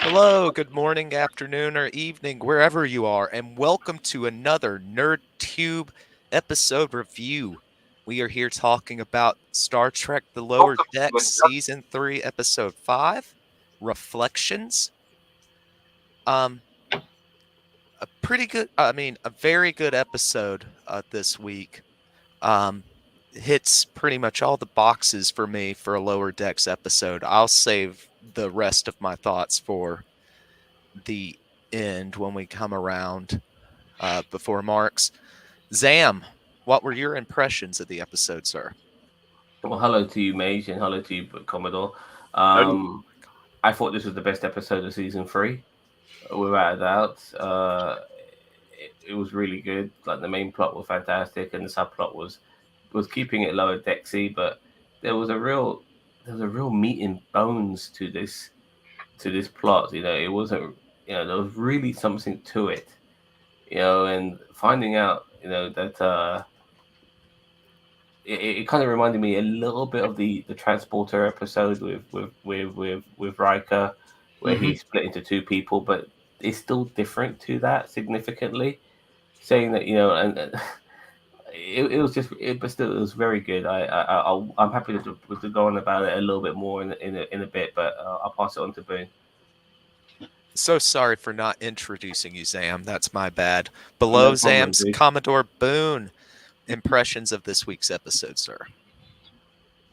Hello, good morning, afternoon, or evening, wherever you are, and welcome to another NerdTube episode review. We are here talking about Star Trek The Lower Decks Season 3, Episode 5, Reflections. Um, a pretty good, a very good episode this week. Um, hits pretty much all the boxes for me for a Lower Decks episode. I'll save the rest of my thoughts for the end when we come around before Marks. Zam, what were your impressions of the episode, sir? Well, hello to you, Mage, and hello to you, Commodore. Hey, I thought this was the best episode of season three, without a doubt. It was really good. Like the main plot was fantastic, and the subplot was keeping it lower decksy, but there was a real meat and bones to this plot. It wasn't. There was really something to it. And finding out, that it kind of reminded me a little bit of the transporter episode with Riker, where hmm he split into two people, but it's still different to that significantly. Saying that it was but still it was very good. I'm happy to go on about it a little bit more in a bit, but I'll pass it on to Boone. So sorry for not introducing you, Zam. That's my bad. No Below problem, Zam's, dude. Commodore Boone. Impressions of this week's episode, sir.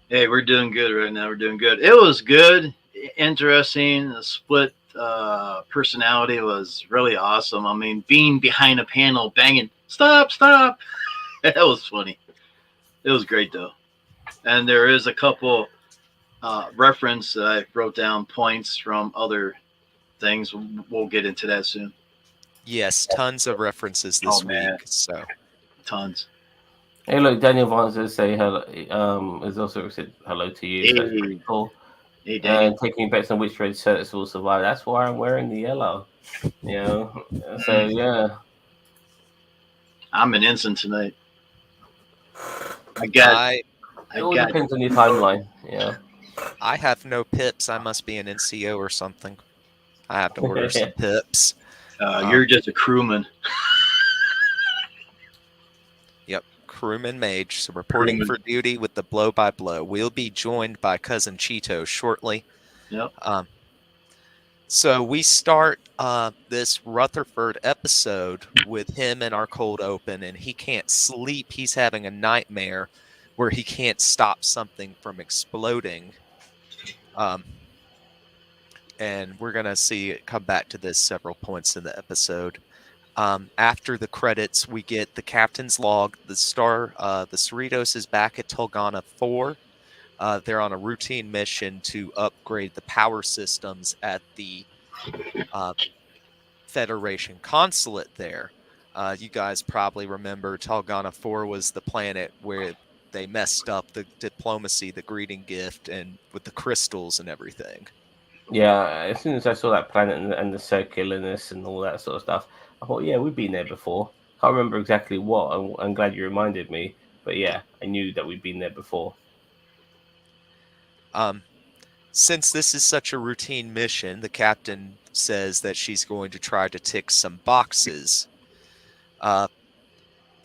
Hey, we're doing good right now. We're doing good. It was good, interesting. The split personality was really awesome. I mean, being behind a panel, banging, stop, stop. That was funny. It was great though. And there is a couple reference that I wrote down points from other things. We'll get into that soon. Yes, tons of references Oh this man, week. So, tons. Hey, look, Daniel Vance does say hello. Has also said hello to you, so that's pretty Hey, cool. hey, Daniel. And taking bets on which red shirts will survive. That's why I'm wearing the yellow. You know, so Mm, yeah. I'm an ensign tonight. I got, I It I all got. depends on your timeline. Yeah. I have no pips. I must be an NCO or something. I have to order some pips. You're Um, just a crewman. Yep, crewman mage. So reporting Crewman. for duty with the blow by blow. We'll be joined by cousin Cheeto shortly. Yep. Um, so we start this Rutherford episode with him in our cold open, and he can't sleep. He's having a nightmare where he can't stop something from exploding. Um, and we're gonna see it come back to this several points in the episode. After the credits, we get the captain's log. The Cerritos is back at Tulgana 4. They're on a routine mission to upgrade the power systems at the uh, Federation consulate there. You guys probably remember Tulgana 4 was the planet where they messed up the diplomacy, the greeting gift, and with the crystals and everything. Yeah. As soon as I saw that planet and the circularness and all that sort of stuff, I thought, yeah, we've been there before. Can't remember exactly what. I'm glad you reminded me. But yeah, I knew that we'd been there before. Um, since this is such a routine mission, the captain says that she's going to try to tick some boxes. Uh,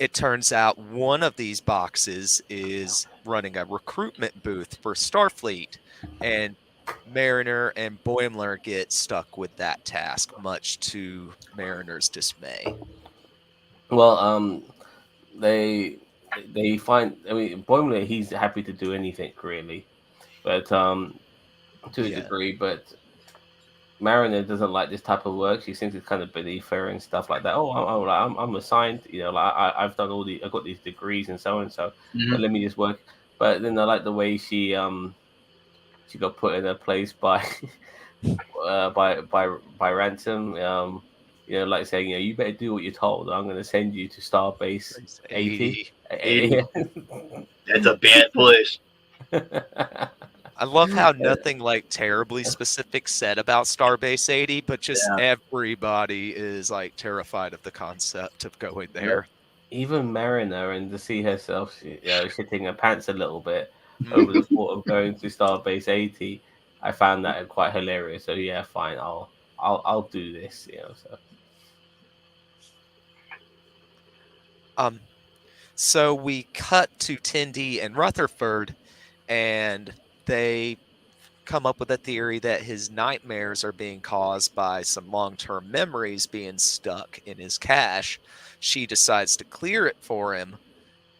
it turns out one of these boxes is running a recruitment booth for Starfleet, and Mariner and Boimler get stuck with that task, much to Mariner's dismay. Well, they they find. I mean, Boimler, he's happy to do anything really, but to a Yeah. degree. But Mariner doesn't like this type of work. She thinks it's kind of beneath her and stuff like that. Oh, I'm assigned. I've done I've got these degrees and so and so. hmm But let me just work. But then I like the way she got put in her place by by Ransom. Like saying, you better do what you're told. I'm going to send you to Starbase It's 80. 80. 80. That's a bad place. I love how nothing like terribly specific said about Starbase 80, but just Yeah. everybody is like terrified of the concept of going Yep. there. Even Mariner, and to see herself, shitting her pants a little bit over the Mhm. thought of going to Starbase 80, I found that quite hilarious. So yeah, fine, I'll I'll do this. So Um, so we cut to Tindy and Rutherford, and they come up with a theory that his nightmares are being caused by some long-term memories being stuck in his cache. She decides to clear it for him,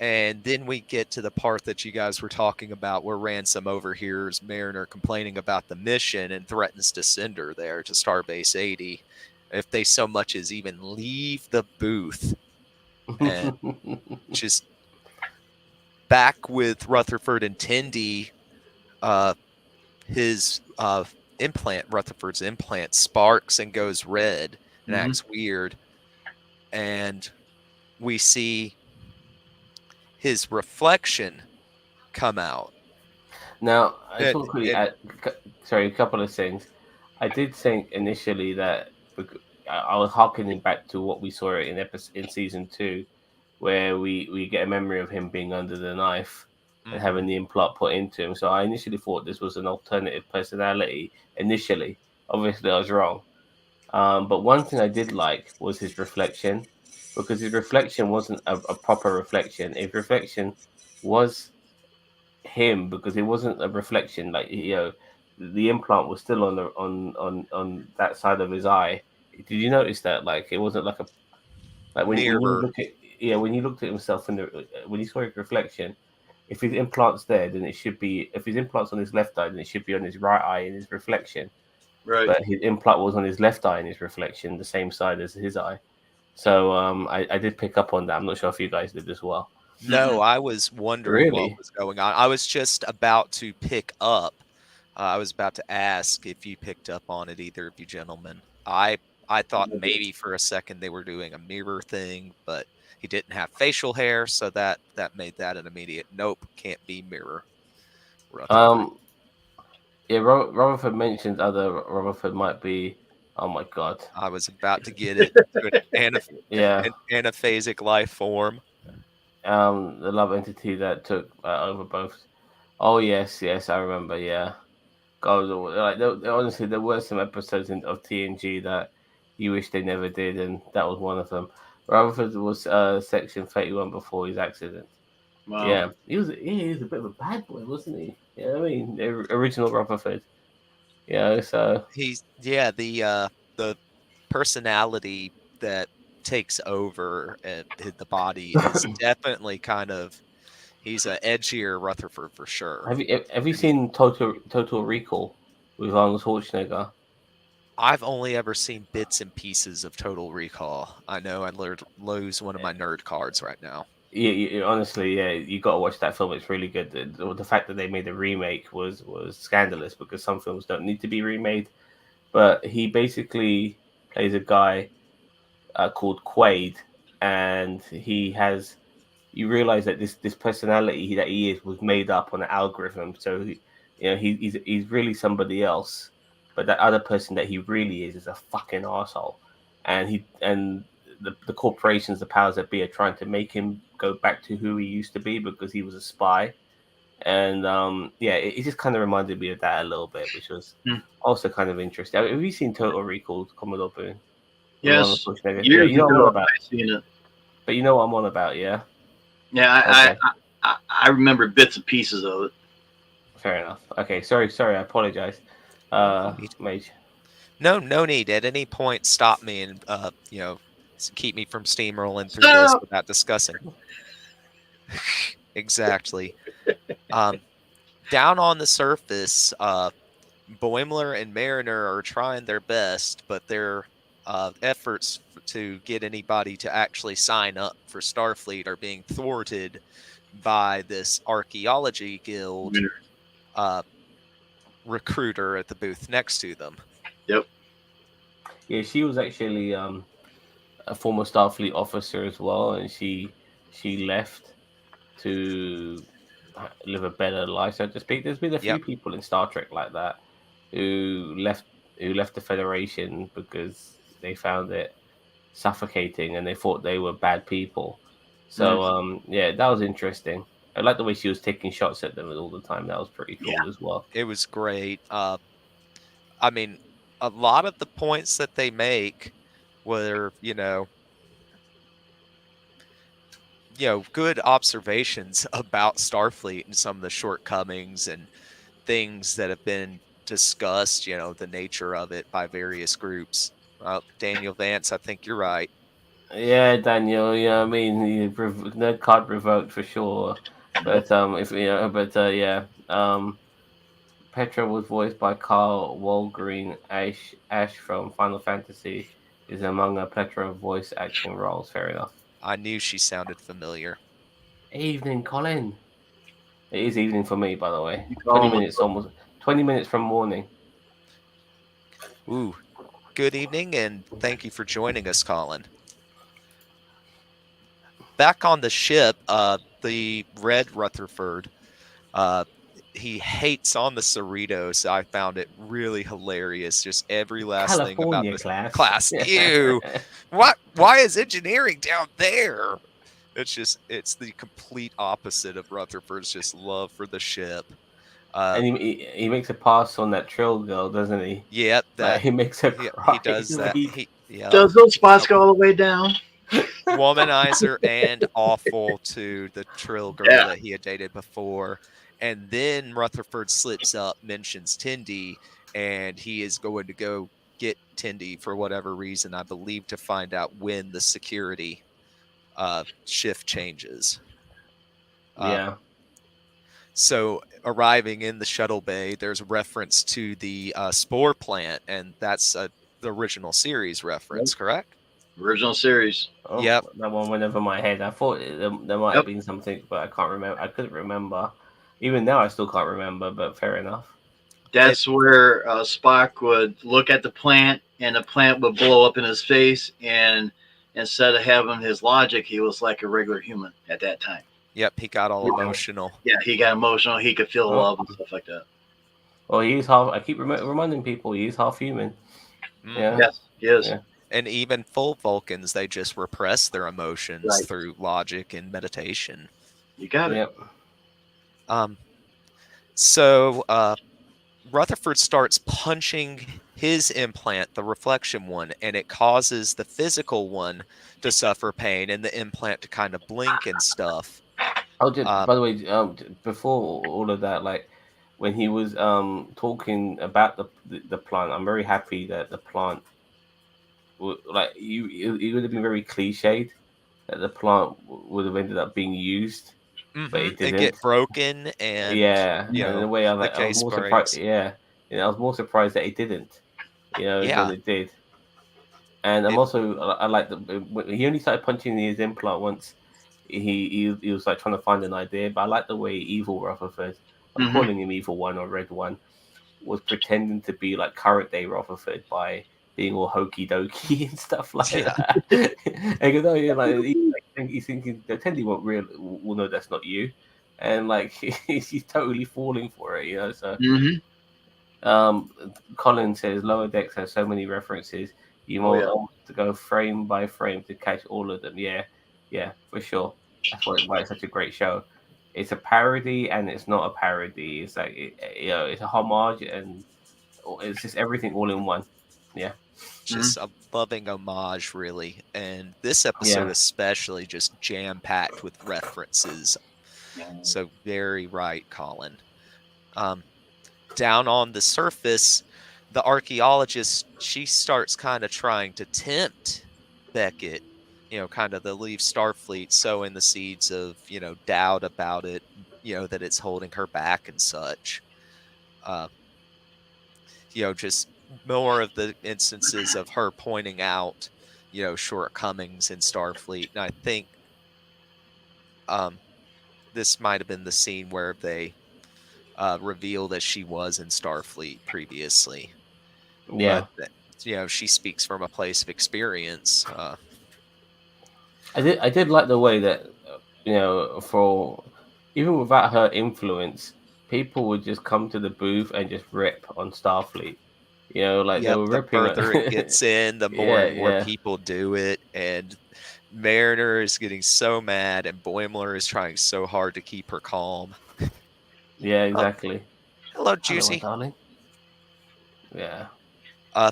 and then we get to the part that you guys were talking about where Ransom overhears Mariner complaining about the mission and threatens to send her there to Starbase 80 if they so much as even leave the booth. And just back with Rutherford and Tindy, uh, his Rutherford's implant sparks and goes red and Mm-hmm. acts weird. And we see his reflection come out. now I just And, want to quickly and add, sorry, a couple of things. I did think initially that I was harkening back to what we saw in season 2, where we get a memory of him being under the knife and having mhm, the implant put into him. So I initially thought this was an alternative personality. Initially, obviously I was wrong. But one thing I did like was his reflection, because his reflection wasn't a proper reflection. His reflection was him, because it wasn't a reflection. Like, the implant was still on the on that side of his eye. Did you notice that? Like, it wasn't like a like when you mirror. look at when you looked at himself in the when you saw his reflection. If his implant's there, then it should be. If his implant's on his left eye, then it should be on his right eye in his reflection. Right. But his implant was on his left eye in his reflection, the same side as his eye. So I did pick up on that. I'm not sure if you guys did as well. No, Mm-mm. I was wondering what Really? was going on. I was just about to pick up. I was about to ask if you picked up on it, either of you gentlemen. I thought maybe for a second they were doing a mirror thing, but he didn't have facial hair, so that made that an immediate nope, can't be mirror Rutherford. Um, yeah, Rutherford mentioned other Rutherford might be. Oh my god. I was about to get it to Yeah. an anaphasic life form. The love entity that took over both. Oh yes, yes, I remember. Yeah. God, like honestly, there were some episodes of TNG that you wish they never did, and that was one of them. Rutherford was Section 31 before his accident. Wow. Yeah, he was a bit of a bad boy, wasn't he? Yeah, I mean, the original Rutherford. Yeah, so He's the personality that takes over the body is definitely kind of he's a edgier Rutherford for sure. have you And seen Total Recall with Arnold Schwarzenegger? I've only ever seen bits and pieces of Total Recall. I know I lose one of my nerd cards right now. Yeah, honestly, yeah, you got to watch that film. It's really good. The fact that they made a remake was scandalous, because some films don't need to be remade. But he basically plays a guy called Quaid, and he has you realize that this personality that he is was made up on an algorithm. So he's really somebody else, but that other person that he really is a fucking asshole, and the corporations, the powers that be, are trying to make him go back to who he used to be, because he was a spy. And yeah, it just kind of reminded me of that a little bit, which was Hmm. also kind of interesting. Have you seen Total Recall, Commodore Boone, with Arnold Yes. Schwarzenegger? Yeah, Years you know what I'm on ago, about. I seen it. But you know what I'm on about, yeah. Yeah, Okay. I remember bits and pieces of it. Fair enough. Okay, sorry, I apologize. Oh, no need. Mage. No need. At any point, stop me and keep me from steamrolling through this Stop. without discussing. Exactly. Um, Down on the surface, Boimler and Mariner are trying their best, but their efforts to get anybody to actually sign up for Starfleet are being thwarted by this archaeology guild uh, recruiter at the booth next to them. Yep. Yeah, she was actually a former Starfleet officer as well, and she left to live a better life, so to speak. There's been a few Yep. people in Star Trek like that who left the Federation because they found it suffocating and they thought they were bad people. Mm. So yeah, that was interesting. I like the way she was taking shots at them all the time. That was pretty Yeah. cool as well. It was great. I mean, a lot of the points that they make were, good observations about Starfleet and some of the shortcomings and things that have been discussed, the nature of it by various groups. Daniel Vance, I think you're right. Yeah, Daniel. Yeah, I mean, nerd card revoked for sure. But if but yeah, Petra was voiced by Carl Walgreen. Ash from Final Fantasy is among a plethora of voice acting roles. Fair enough. I knew she sounded familiar. Evening, Colin. It is evening for me, by the way. You call 20 minutes him almost. 20 minutes from morning. Ooh, good evening, and thank you for joining us, Colin. Back on the ship, the Red Rutherford, uh, he hates on the Cerritos. I found it really hilarious. Just every last thing about California this class. class. Ew. What? Why is engineering down there? It's the complete opposite of Rutherford's just love for the ship. Uh, And he makes a pass on that Trill girl, doesn't he? yep, Like he makes her he cry. does that. Yep. Does those spots go all the way down? Womanizer and awful to the Trill girl Yeah. that he had dated before. And then Rutherford slips up, mentions Tindy, and he is going to go get Tindy for whatever reason, I believe, to find out when the security shift changes. Uh, Yeah. so arriving in the shuttle bay, there's a reference to the Spore plant, and that's the original series Yep. reference, correct? Original series. Oh, Yep. that one went over my head. I thought there might have Yep. been something, but I can't remember. I couldn't remember. Even now, I still can't remember. But fair enough. It, That's where Spock would look at the plant, and the plant would blow up in his face. And instead of having his logic, he was like a regular human at that time. yep, he got all Oh, emotional. Yeah, he got emotional. He could feel oh. love and stuff like that. Well, he's half. I keep reminding people he's half human. Yeah, Hmm. Yes, he is. yeah, And even full Vulcans, they just repress their emotions Right. through logic and meditation. You got it. yeah, Um, so Rutherford starts punching his implant, the reflection one, and it causes the physical one to suffer pain and the implant to kind of blink and stuff. Oh, just Uh, by the way, before all of that, like when he was talking about the plant, I'm very happy that the plant, like you would have been very cliched that the plant would have ended up being used, but it and get didn't. broken, and Yeah, and in a way, the I was case more surprised. breaks. Yeah, I was more surprised that it didn't, than Yeah, it did. And I'm it. also I like that he only started punching his implant once. He was like trying to find an idea, but I like the way Evil Rutherford, I'm Mm-hmm. calling him Evil One or Red One, was pretending to be like current day Rutherford by being all hokey dokey and stuff like Yeah, that. And you know, he's thinking the Tendy won't real will know that's not you, and like he's totally falling for it. So Mm-hmm. um, Colin says Lower Decks has so many references. You Oh yeah. almost have to go frame by frame to catch all of them. Yeah, yeah, for sure. That's why it's such a great show. It's a parody and it's not a parody. It's like it's a homage and it's just everything all in one. Yeah, just a loving homage, really. And this episode, yeah, especially, just jam packed with references. Mm-hmm. So, very right, Colin. Um, Down on the surface, the archaeologist, she starts kind of trying to tempt Beckett, kind of to leave Starfleet, sowing the seeds of, doubt about it, that it's holding her back and such. Uh, just more of the instances of her pointing out, shortcomings in Starfleet. And I think um, this might have been the scene where they reveal that she was in Starfleet previously, but yeah. she speaks from a place of experience. I did like the way that for even without her influence, people would just come to the booth and just rip on Starfleet. Like they Yep, were the ripping. further it gets in, the more Yeah, and more yeah, people do it, and Mariner is getting so mad, and Boimler is trying so hard to keep her calm. yeah, Oh, exactly. hello, Hello, my Juicy. darling. Yeah, Uh,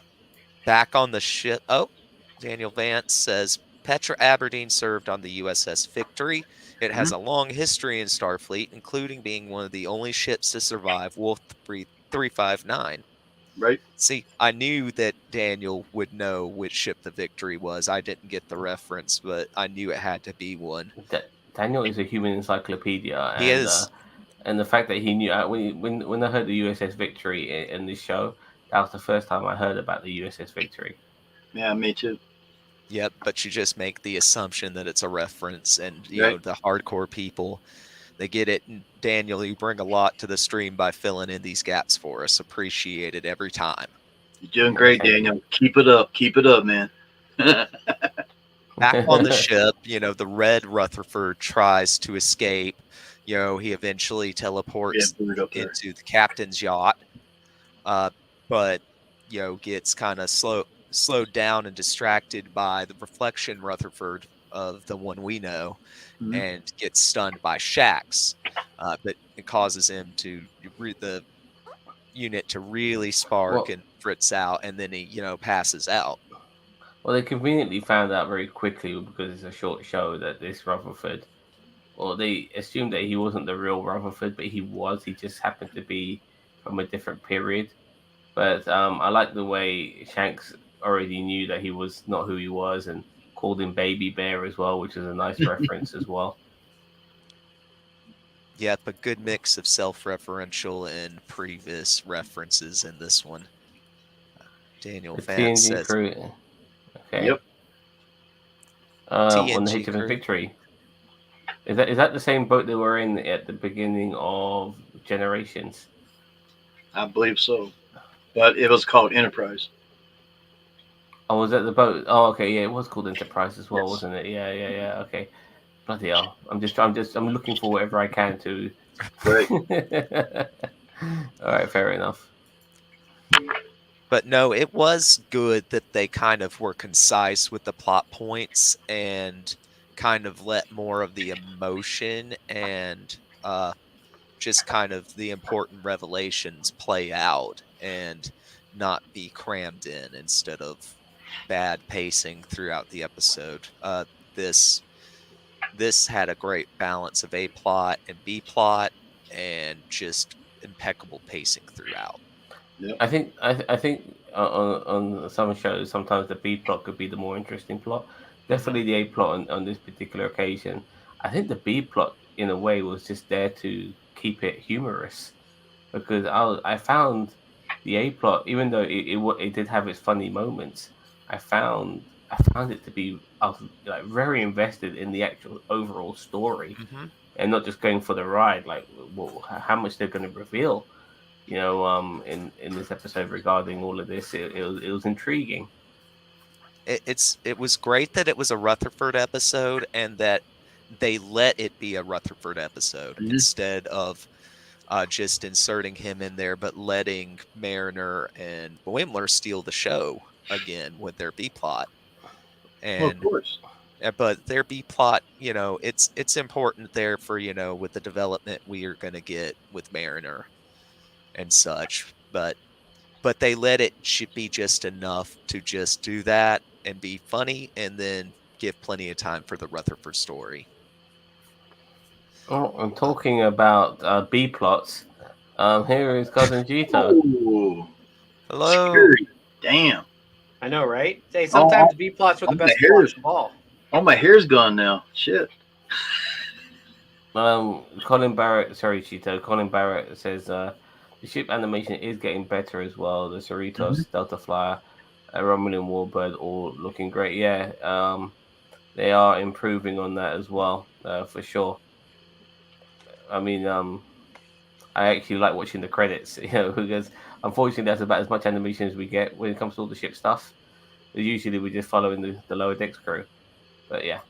Back on the ship. Oh, Daniel Vance says Petra Aberdeen served on the USS Victory. It has Mhm. a long history in Starfleet, including being one of the only ships to survive Wolf 359. Right. See, I knew that Daniel would know which ship the Victory was. I didn't get the reference, but I knew it had to be one. Daniel is a human encyclopedia, He is. and the fact that he knew when I heard the USS Victory in this show, that was the first time I heard about the USS Victory. Yeah, me too. Yep, but you just make the assumption that it's a reference, and Right. the hardcore people, they get it. And Daniel, you bring a lot to the stream by filling in these gaps for us. Appreciate it every time. You're doing Yeah, great, thank you. Daniel. Keep it up. Keep it up, man. Yeah, Back on the ship, the red Rutherford tries to escape. He eventually teleports bird up there. into the captain's yacht, uh, but gets kind of slowed down and distracted by the reflection Rutherford of the one we know, Mhm. and gets stunned by Shax. But it causes him to the unit to really spark well, and fritz out, and then he passes out. well, they conveniently found out very quickly because it's a short show that this Rutherford, well, they assumed that he wasn't the real Rutherford, but he was. He just happened to be from a different period. But I like the way Shanks already knew that he was not who he was and called him Baby Bear as well, which is a nice reference as well. Yep, a good mix of self-referential and previous references in this one. Daniel The Vance TNG says crew, okay. Yep. On the TNG HMS crew. Victory, is that the same boat they were in at the beginning of Generations? I believe so. But it was called Enterprise. Oh, was that the boat? Oh, okay, yeah, it was called Enterprise as well, Yes. wasn't it? Yeah, yeah, yeah. Okay, bloody hell! I'm looking for whatever I can to. Right. All right, fair enough. But no, it was good that they kind of were concise with the plot points and kind of let more of the emotion and just kind of the important revelations play out and not be crammed in instead of bad pacing throughout the episode. This this had a great balance of A plot and B plot and just impeccable pacing throughout. Yep. I think on some shows sometimes the B plot could be the more interesting plot. Definitely the A plot on this particular occasion. I think the B plot in a way was just there to keep it humorous because I found the A plot, even though it did have its funny moments, I found it to be, I was like very invested in the actual overall story Hmm. and not just going for the ride. Like, how much they're going to reveal, in this episode regarding all of this. It was intriguing. It was great that it was a Rutherford episode and that they let it be a Rutherford episode Mhm. instead of just inserting him in there, but letting Mariner and Boimler steal the show again with their B plot. Well, of And course. but their B plot, it's important there for with the development we are going to get with Mariner and such. But they let it should be just enough to just do that and be funny, and then give plenty of time for the Rutherford story. Oh, I'm Uh, talking about B plots. Here is cousin Gito. Oh, Hello. scary. Damn. I know, right? Hey, Oh, sometimes B plots were all the my best plots hair's of all. all my hair's gone now. Shit. Colin Barrett, sorry, Cheeto. Colin Barrett says the ship animation is getting better as well. The Mhm. Cerritos, Delta Flyer, Romulan Warbird, all looking great. Yeah, they are improving on that as well, for sure. I mean, I actually like watching the credits, because unfortunately that's about as much animation as we get when it comes to all the ship stuff. Usually we're just following the lower decks crew. But yeah,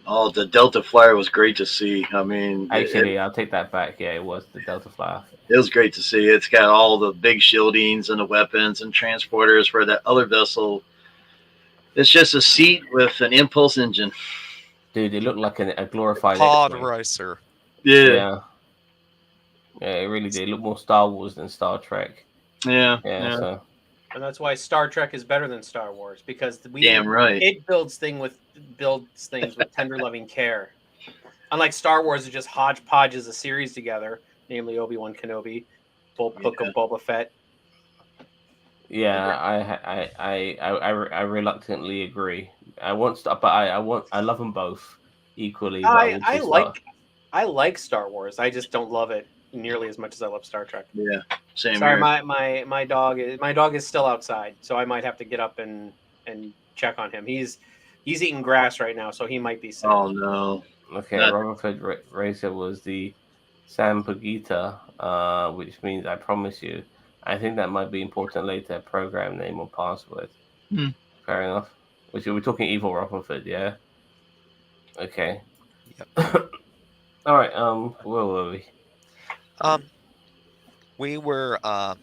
Oh, the Delta Flyer was great to see. I mean, actually I'll take that back. Yeah, it was the Delta Flyer. it was great to see. It's got all the big shieldings and the weapons and transporters where that other vessel. It's just a seat with an impulse engine. Dude, it looked like a glorified Pod X-wing. racer. Yeah, Yeah, yeah, it really did. It looked more Star Wars than Star Trek. yeah, Yeah, yeah. so. And that's why Star Trek is better than Star Wars, because Damn right. it builds things with tender loving care. Unlike Star Wars, it just hodgepodges a series together, namely Obi-Wan Kenobi, Book of Boba Fett. Yeah, I reluctantly agree. I want Star, but I love them both equally. But I I would I say Star. like I like Star Wars. I just don't love it nearly as much as I love Star Trek. Yeah, same Sorry, here. my dog is still outside, so I might have to get up and check on him. He's eating grass right now, so he might be sick. Oh no, Okay, not Rutherford Racer was the Sampagita, which means I promise you. I think that might be important later. Program name or password. Hmm. Fair enough. Which are we talking evil Rutherford? Yeah. Okay. Yep. All right. Where were we? Um, we were are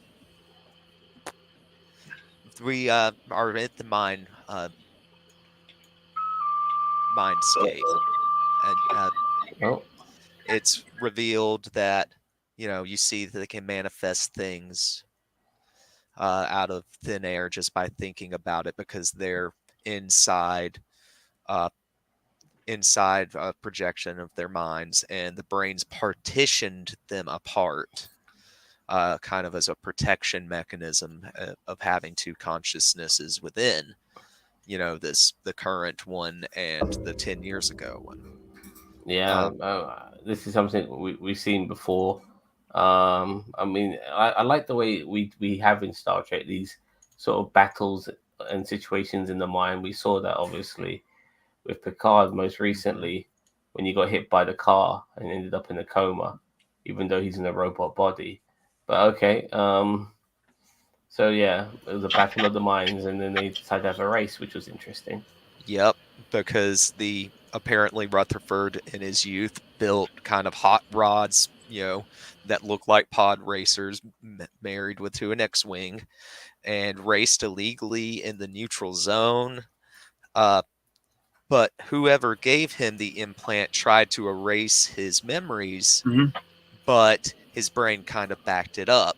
at the mindscape, Uh-oh. and Oh, it's revealed that you see that they can manifest things out of thin air just by thinking about it because they're inside uh, inside a projection of their minds, and the brain's partitioned them apart. Kind of as a protection mechanism of having two consciousnesses within, the current one and the 10 years ago one. yeah. Um, This is something we've seen before. I mean, I like the way we have in Star Trek these sort of battles and situations in the mind. We saw that obviously with Picard most recently when he got hit by the car and ended up in a coma, even though he's in a robot body. But okay, so yeah, it was a battle of the minds, and then they decided to have a race, which was interesting. yep, because the apparently Rutherford in his youth built kind of hot rods, that look like pod racers, married with to an X-wing, and raced illegally in the neutral zone. But whoever gave him the implant tried to erase his memories, Mhm. but his brain kind of backed it up.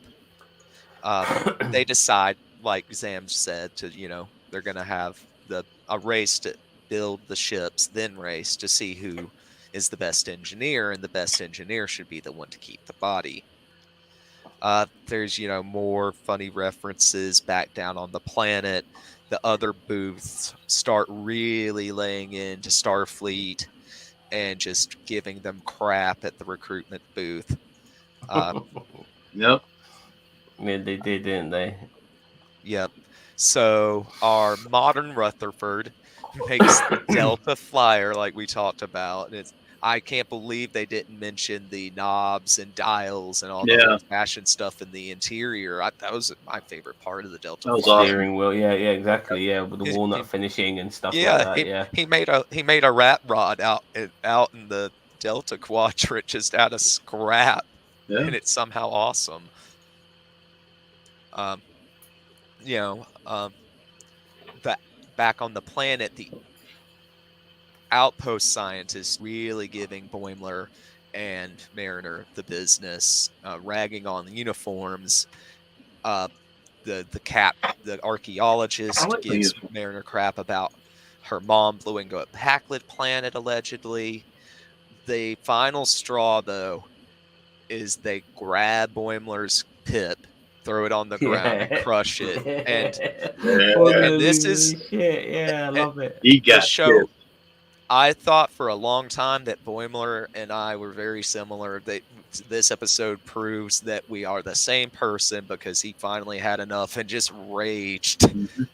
They decide, like Zam said, they're going to have a race to build the ships, then race to see who is the best engineer, and the best engineer should be the one to keep the body. There's more funny references back down on the planet. The other booths start really laying into Starfleet and just giving them crap at the recruitment booth. Uh, Yep. Yeah, they did, didn't they? yep. So our modern Rutherford makes the Delta Flyer, like we talked about. And I can't believe they didn't mention the knobs and dials and all the Yeah, old-fashioned stuff in the interior. That was my favorite part of the Delta that was Flyer. awesome. Steering wheel, yeah, yeah, exactly, yeah, with the He, walnut he, finishing and stuff like yeah, that, yeah. he made a rat rod out in the Delta Quadrant just out of scrap, Yeah. and it's somehow awesome. Um, you know, um, that back on the planet, the outpost scientists really giving Boimler and Mariner the business, ragging on the uniforms. Uh, the I archaeologist like gives these. Mariner crap about her mom blowing up Packlet planet allegedly. The final straw, though, is they grab Boimler's pip, throw it on the ground, and Yeah. crush it. And Yeah. this Holy is shit, yeah, I eh, love it. He the got show. pissed. I thought for a long time that Boimler and I were very similar. This episode proves that we are the same person because he finally had enough and just raged. Mhm.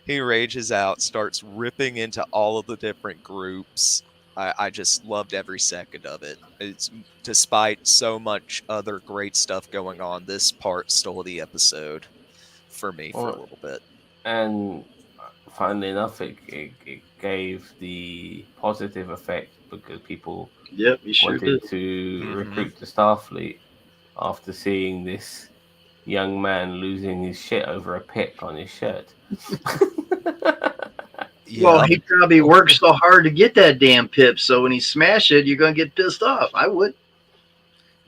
He rages out, starts ripping into all of the different groups. I just loved every second of it. It's despite so much other great stuff going on, this part stole the episode for me for a Well, little bit. and funnily enough, it gave the positive effect because people Yep, he sure wanted did. to Hmm. recruit the Starfleet after seeing this young man losing his shit over a pip on his shirt. Well, Yep. he probably worked so hard to get that damn pip, so when he smash it, you're gonna get pissed off. I would.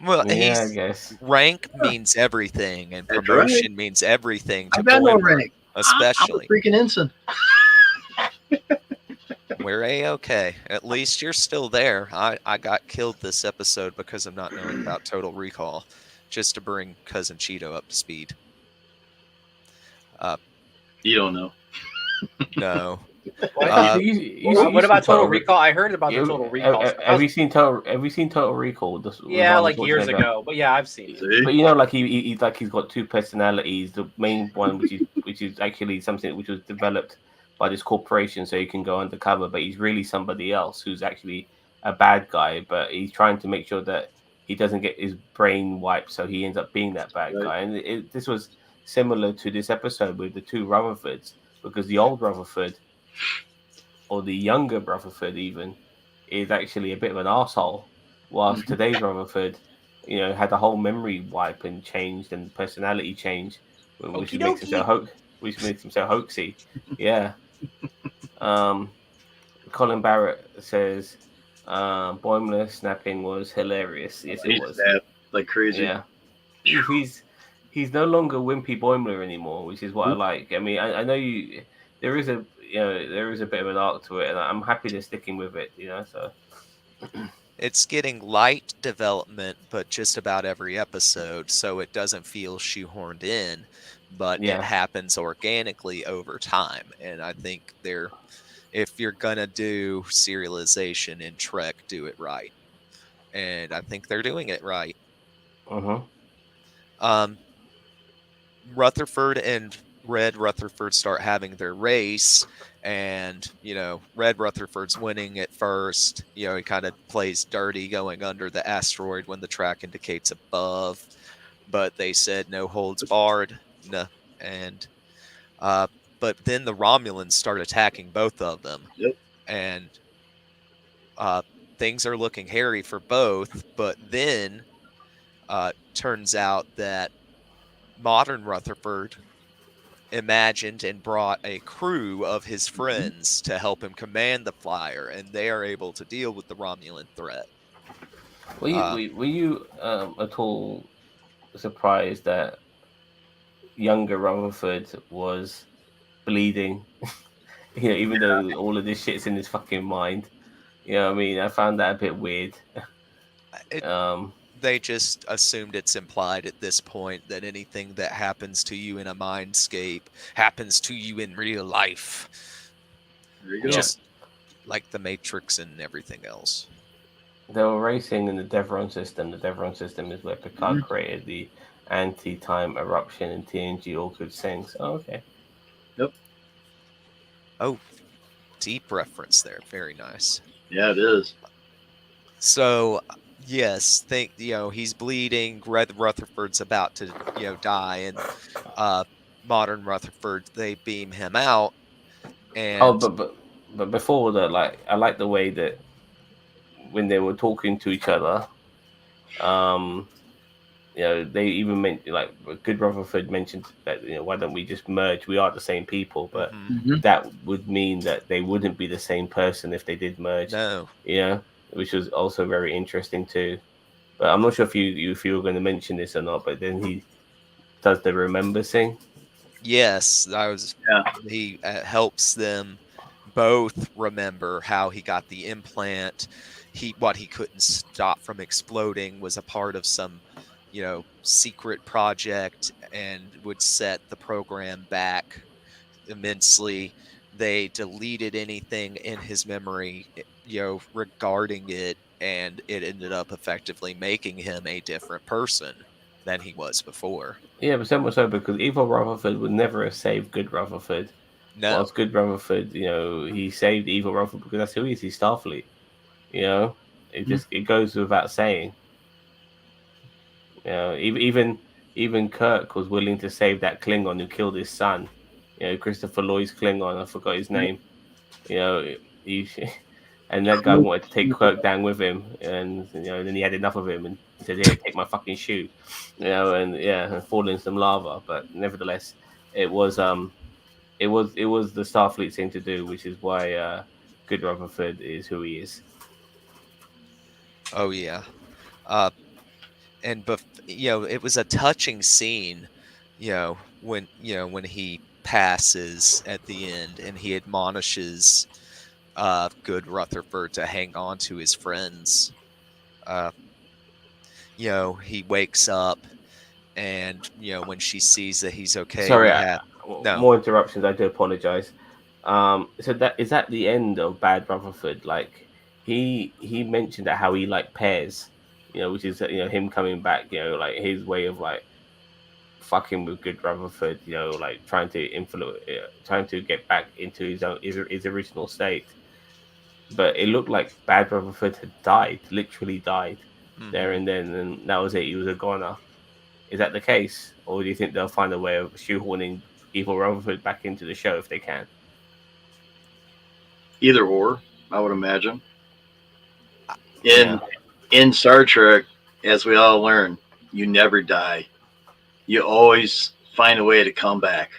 Well, Yeah, I he's guess. rank means everything, and That's right. promotion means everything I to got no Boimler, rank. I'm a especially. freaking ensign. We're a-okay. At least you're still there. I got killed this episode because of not knowing about Total Recall, just to bring Cousin Cheeto up to speed. Uh, You don't know. no. What? You What seen about Total Total Recall? I heard about the Total Recall stuff. Have you seen Total? Have you seen Total Recall? With Yeah, Arnold like years Schwarzenegger? ago. But yeah, I've seen it. See? But you know, like he's like he's got two personalities. The main one, which is actually something which was developed by this corporation, so he can go undercover. But he's really somebody else who's actually a bad guy. But he's trying to make sure that he doesn't get his brain wiped, so he ends up being that bad Right. guy. And this was similar to this episode with the two Rutherfords, because the old Rutherford, or the younger Rutherford even, is actually a bit of an asshole, whilst Mhm. today's Rutherford, had a whole memory wipe and changed and personality change, which Okie makes him so dokie. which makes him so hoaxy. Yeah. Um, Colin Barrett says, Boimler snapping was hilarious. Yes, it He was. snapped like crazy. Yeah. He's no longer wimpy Boimler anymore, which is what I like. I mean, I know there is a bit of an arc to it, and I'm happy they're sticking with it. So It's getting light development, but just about every episode, so it doesn't feel shoehorned in, but it yeah. happens organically over time. And I think if you're gonna do serialization in Trek, do it right. And I think they're doing it right. Uh-huh. Um, Rutherford and Red Rutherford start having their race, and Red Rutherford's winning at first. He kind of plays dirty going under the asteroid when the track indicates above, but they said no holds barred. No, and uh, but then the Romulans start attacking both of them, Yep. and uh, things are looking hairy for both. But then turns out that modern Rutherford imagined and brought a crew of his friends to help him command the flyer, and they are able to deal with the Romulan threat. Were you at all surprised that younger Rutherford was bleeding? Even though all of this shit's in his fucking mind. What I mean, I found that a bit weird. It, Um, they just assumed it's implied at this point that anything that happens to you in a mindscape happens to you in real life, There you go. yeah. just like the Matrix and everything else. They were racing in the Devron system. The Devron system is where Picard Mhm. created the anti-time eruption in TNG all good things. Oh, okay. Yep. Oh, deep reference there. Very nice. Yeah, it is. So, yes, think he's bleeding. Red Rutherford's about to die, and modern Rutherford, they beam him out, Oh, and but before that, like, I like the way that when they were talking to each other, um, they even mentioned, like, Good Rutherford mentioned that, why don't we just merge? We are the same people, but mhm, Mhm. that would mean that they wouldn't be the same person if they did merge. no, Which was also very interesting too. But I'm not sure if you were going to mention this or not. But then he does the remember thing. yes, Yeah. he helps them both remember how he got the implant. What he couldn't stop from exploding was a part of some secret project, and would set the program back immensely. They deleted anything in his memory, regarding it, and it ended up effectively making him a different person than he was before. Yeah, but so much so because evil Rutherford would never have saved good Rutherford. No. Whilst good Rutherford, he saved evil Rutherford because that's who he is. He's Starfleet. You know, it goes without saying. Even Kirk was willing to save that Klingon who killed his son. Christopher Lloyd's Klingon. I forgot his Right. name. He and that guy wanted to take Kirk down with him, and then he had enough of him and said, "Here, take my fucking shoe," and yeah, and fall in some lava. But nevertheless, it was it was the Starfleet thing to do, which is why Good Rutherford is who he is. Oh yeah. Uh, and it was a touching scene, when he passes at the end and he admonishes good Rutherford to hang on to his friends. Uh, he wakes up, and when she sees that he's okay, Sorry, we have no. more interruptions. I do apologize. So that is at the end of Bad Rutherford. Like he mentioned that how he like pairs, which is him coming back. Like his way of like fucking with Good Rutherford. Like trying to influence, trying to get back into his original state. But it looked like Bad Rutherford had died, literally died there Mhm. and then, and that was it. He was a goner. Is that the case, or do you think they'll find a way of shoehorning Evil Rutherford back into the show if they can? Either or, I would imagine. Uh, Yeah, In in Star Trek, as we all learn, you never die. You always find a way to come back.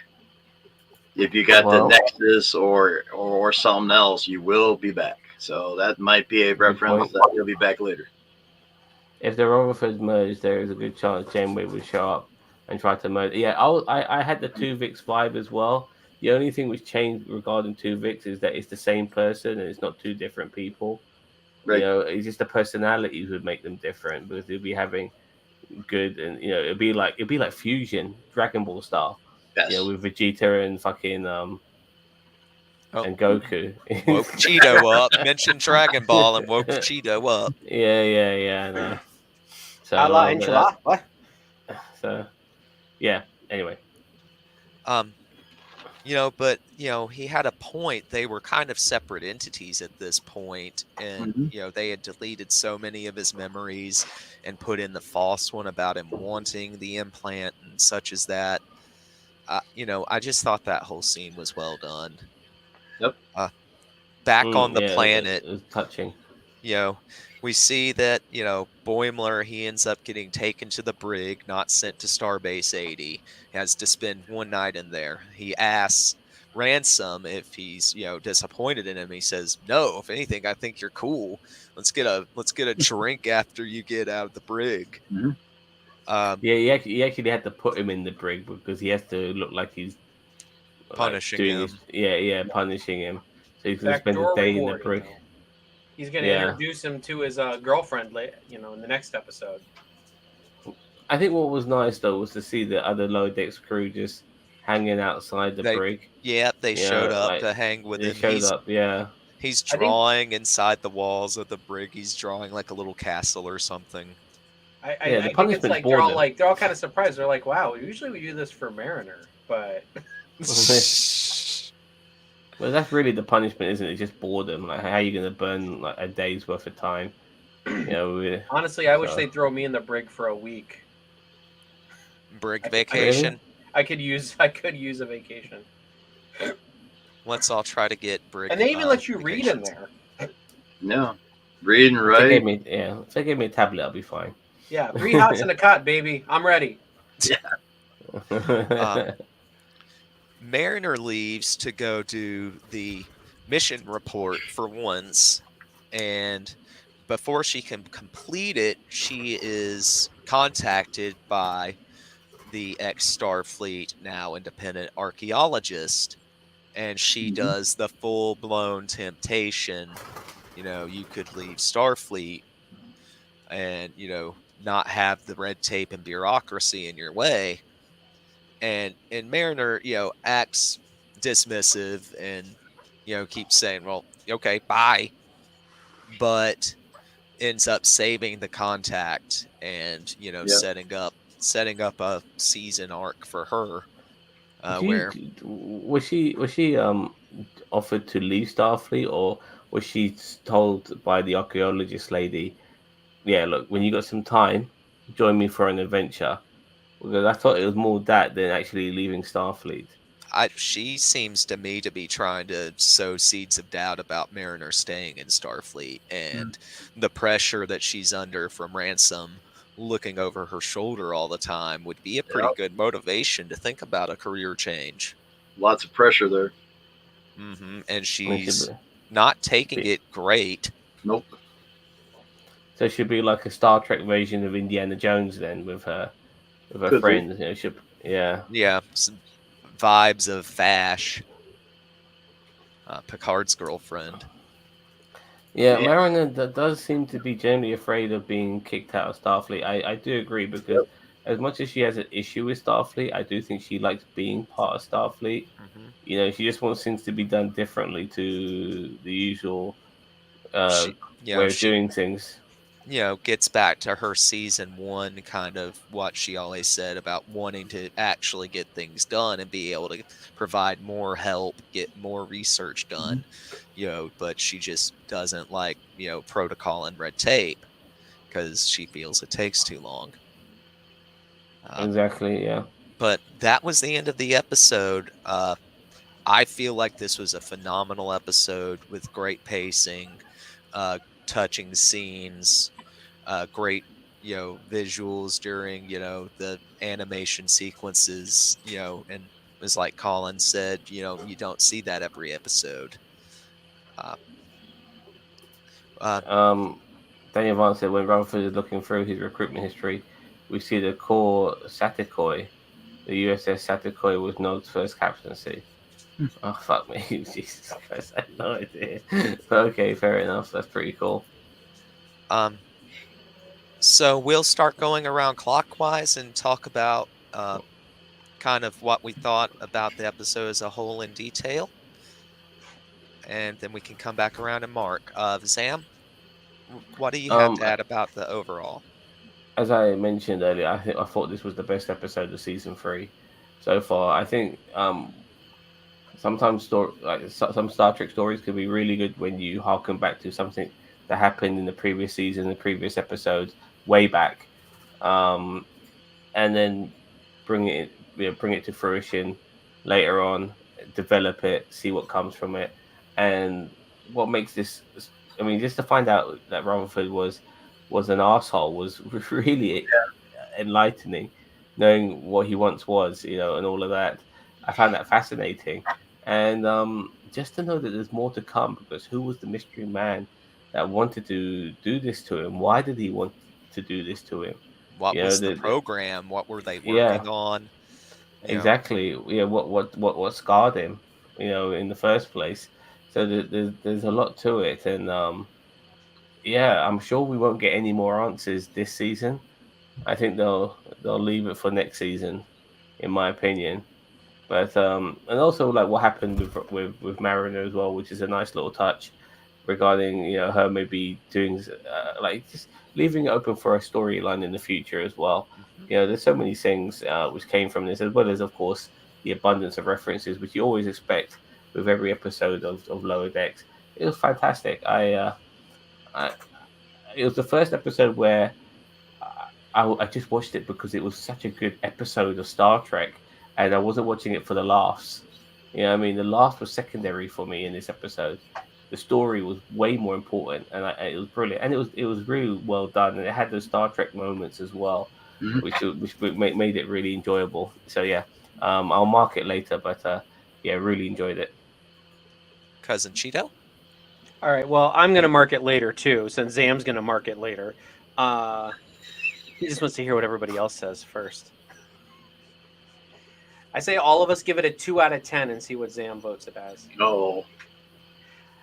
If you got the well, Nexus or something else, you will be back. So that might be a good reference point. that you'll be back later. If the Rutherfords merge, there is a good chance Janeway would show up and try to murder. Yeah, I had the Two Vix vibe as well. The only thing which changed regarding Two Vix is that it's the same person and it's not two different people. Right. It's just the personalities would make them different because they'll be having good, and it'd be like fusion, Dragon Ball style. Yes. With Vegeta and fucking oh, and Goku. woke Cheeto up. Mentioned Dragon Ball and woke Cheeto up. yeah. No. A la So, enchilada. What? so yeah. Anyway, Um, but he had a point. They were kind of separate entities at this point, and Hmm. they had deleted so many of his memories and put in the false one about him wanting the implant and such as that. I just thought that whole scene was well done. Yep. Uh, Back on the yeah, planet, it was touching. you know, we see that, Boimler, he ends up getting taken to the brig, not sent to Starbase 80, has to spend one night in there. He asks Ransom if he's, disappointed in him. He says, "No, if anything, I think you're cool. Let's get a drink after you get out of the brig." Hmm. Um, Yeah, he actually had to put him in the brig because he has to look like he's like Punishing doing his him. punishing him. So he's gonna spend the Backdoor day in the reward. brig. He's going to Yeah, introduce him to his girlfriend, in the next episode. I think what was nice though was to see the other lower decks crew just hanging outside the They, brig. yeah, they showed up Like to hang with they him. showed up. Yeah, He's I think drawing inside the walls of the brig. He's drawing like a little castle or something. I, I, yeah. The I think it's punishment's like they're boredom. all kind of surprised. They're like, "Wow, usually we do this for Mariner, but Well, that's really the punishment, isn't it? Just boredom. Like, how are you going to burn like a day's worth of time? honestly, I wish So they'd throw me in the brig for a week. Brig I could, really, vacation. I could use a vacation, Let's all try to get brig. and they even let you read in vacations. there. No. Read and if they gave write. me, if they gave me a tablet, I'll be fine. Yeah, 3 hots and a cot, baby. I'm ready. Um, Mariner leaves to go do the mission report for once, and before she can complete it, she is contacted by the ex Starfleet, now independent archaeologist, and she Hmm. does the full blown temptation. You could leave Starfleet and, not have the red tape and bureaucracy in your way. And Mariner, acts dismissive and, keeps saying, "Well, okay, bye," but ends up saving the contact and, Yep. setting up a season arc for her, Do you where was she offered to leave Starfleet, or was she told by the archaeologist lady, yeah, look, when you got some time, join me for an adventure? Because I thought it was more that than actually leaving Starfleet. she seems to me to be trying to sow seeds of doubt about Mariner staying in Starfleet Mm. and the pressure that she's under from Ransom looking over her shoulder all the time would be a pretty Yep. good motivation to think about a career change. Lots of pressure there. And It should she's not taking be, it great. Nope. So it should be like a Star Trek version of Indiana Jones then with her Could be. friends. You know, should yeah. Yeah, some vibes of Vash, Picard's girlfriend. Yeah, Yeah. Mariner does seem to be generally afraid of being kicked out of Starfleet. I do agree because Yep. as much as she has an issue with Starfleet, I do think she likes being part of Starfleet. Hmm. You know, she just wants things to be done differently to the usual uh, She, you know, way of she, doing things. gets back to her season one kind of what she always said about wanting to actually get things done and be able to provide more help, get more research Mhm. done, but she just doesn't like, protocol and red tape because she feels it takes too long. Uh, Exactly. Yeah. but that was the end of the episode. I feel like this was a phenomenal episode with great pacing, uh, touching scenes, great visuals during the animation sequences, and was like Colin said, you don't see that every episode. uh, uh, Um, Daniel Vance said when Rutherford is looking through his recruitment history, we see the core Satikoi. The USS Satikoi was Nog's first captaincy. Oh fuck me, Jesus Christ! I had no idea. But okay, fair enough. That's pretty cool. um, so we'll start going around clockwise and talk about kind of what we thought about the episode as a whole in detail, and then we can come back around and mark. Zam, what do you have Um, to add about the overall? as I mentioned earlier, I thought this was the best episode of season three so far. I think sometimes some Star Trek stories can be really good when you harken back to something that happened in the previous season, the previous episodes, way back. Um, and then bring it to fruition later on, develop it, see what comes from it, and what makes this. I mean, just to find out that Rutherford was an asshole was really enlightening, knowing what he once was, you know, and all of that. I found that fascinating, and just to know that there's more to come because who was the mystery man that wanted to do this to him? Why did he want to do this to him? What You know, was the program? What were they yeah, working on? You know, exactly. Yeah, what scarred him? You know, in the first place. So there's a lot to it, and yeah, I'm sure we won't get any more answers this season. I think they'll leave it for next season, in my opinion. But and also like what happened with Mariner as well, which is a nice little touch regarding her maybe doing like just leaving it open for a storyline in the future as well. mhm. You know, there's so many things which came from this, as well as of course the abundance of references which you always expect with every episode of Lower Decks. It was fantastic. I it was the first episode where I just watched it because it was such a good episode of Star Trek, and I wasn't watching it for the laughs. You know, I mean, the laughs was secondary for me in this episode. The story was way more important, and it was brilliant, and it was really well done, and it had those Star Trek moments as well, Mhm. which made it really enjoyable. So yeah, I'll mark it later, but yeah, really enjoyed it. Cousin Cheeto. All right. Well, I'm gonna mark it later too, since Zam's gonna mark it later. Uh, he just wants to hear what everybody else says first. I say all of us give it a 2 out of 10 and see what Zam votes it as. Oh,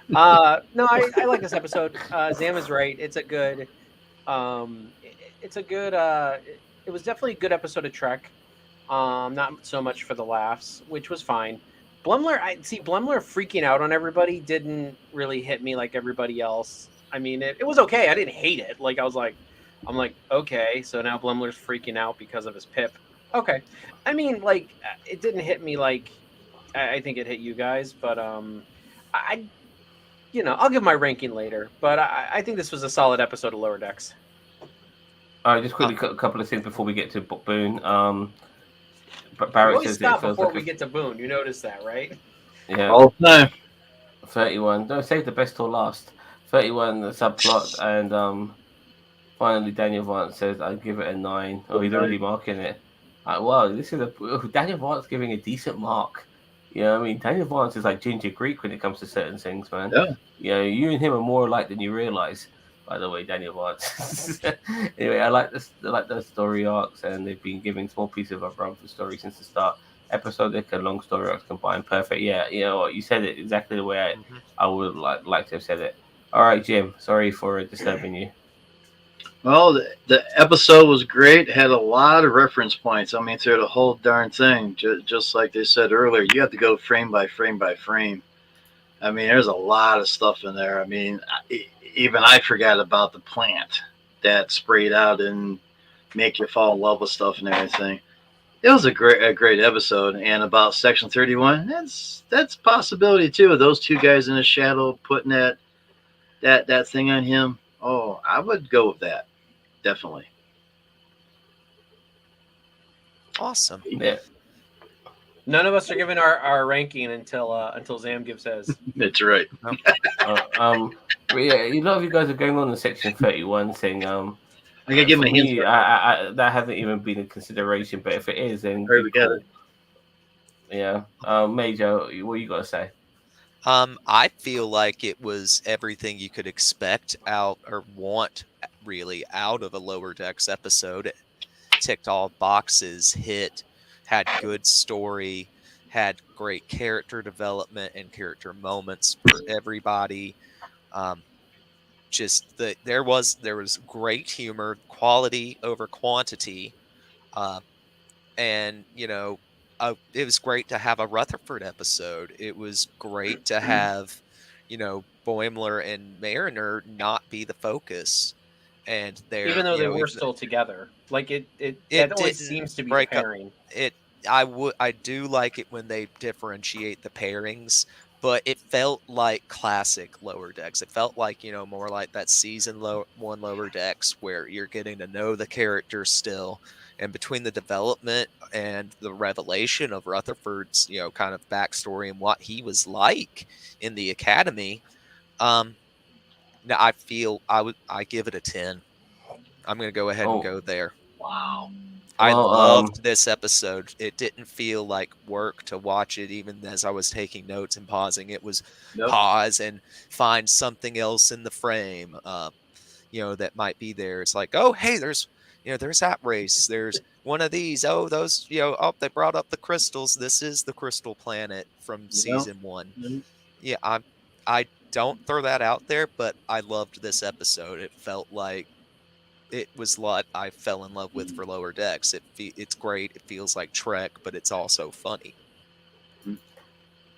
No, I like this episode. Zam is right. It's a good. It's a good. It was definitely a good episode of Trek. Not so much for the laughs, which was fine. Blumler freaking out on everybody didn't really hit me like everybody else. I mean, it was okay. I didn't hate it. Like I'm like, okay, so now Blumler's freaking out because of his pip. Okay, I mean, like, it didn't hit me like I think it hit you guys, but I I'll give my ranking later. But I think this was a solid episode of Lower Decks. All right, just Uh, quickly, a couple of things before we get to Boone. But We Barrett always says that it stop feels before like we get to Boone. You notice that, right? yeah. all the time. 31. Don't save the best till last. 31 the subplot, and finally Daniel Vance says I give it a 9. Oh, he's already marking it. Wow, this is a Daniel Vance giving a decent mark. You know, what I mean, Daniel Vance is like Ginger Greek when it comes to certain things, man. Yeah. You know, you and him are more alike than you realize. by the way, Daniel Vance. Anyway, I like the story arcs, and they've been giving small pieces of run for story since the start. Episodic and long story arcs combined, perfect. Yeah, you know what, you said it exactly the way Mhm. I would like to have said it. All right, Jim. Sorry for disturbing you. Well, the episode was great. It had a lot of reference points. I mean, through the whole darn thing, just like they said earlier, you have to go frame by frame by frame. I mean, there's a lot of stuff in there. I mean, even I forgot about the plant that sprayed out and make you fall in love with stuff and everything. It was a great episode. And about Section 31, that's a possibility too. Those two guys in the shadow putting that thing on him. Oh, I would go with that definitely. Awesome. Yeah. None of us are giving our ranking until Zam gives his. That's right. But yeah, a lot of you guys are going on the Section 31 thing. I gotta give For him a hint. me, that hasn't even been a consideration. But if it is, then All right, we got cool. Yeah. Major, what you got to say? I feel like it was everything you could expect out or want really out of a Lower Decks episode. It ticked all boxes, had good story, had great character development and character moments for everybody. Um, there was great humor, quality over quantity, uh, and it was great to have a Rutherford episode. It was great to have Boimler and Mariner not be the focus, and Even though they were even still together, like that it always didn't seems to be the break up pairing. it. I do like it when they differentiate the pairings, but it felt like classic Lower Decks. It felt like more like that season 1 Lower Decks where you're getting to know the characters still, and between the development and the revelation of Rutherford's kind of backstory and what he was like in the academy. um now I give it a 10. I'm gonna go ahead and Oh, go there. Wow. I well, loved this episode. It didn't feel like work to watch it, even as I was taking notes and pausing. It was Nope. pause and find something else in the frame, that might be there. It's like, oh, hey, there's that race. There's one of these. Oh, those, oh, they brought up the crystals. This is the crystal planet from Yep. season 1. Yep. Yeah, I don't throw that out there, but I loved this episode. It felt like it was what I fell in love with for Lower Decks. It's great. It feels like Trek, but it's also funny.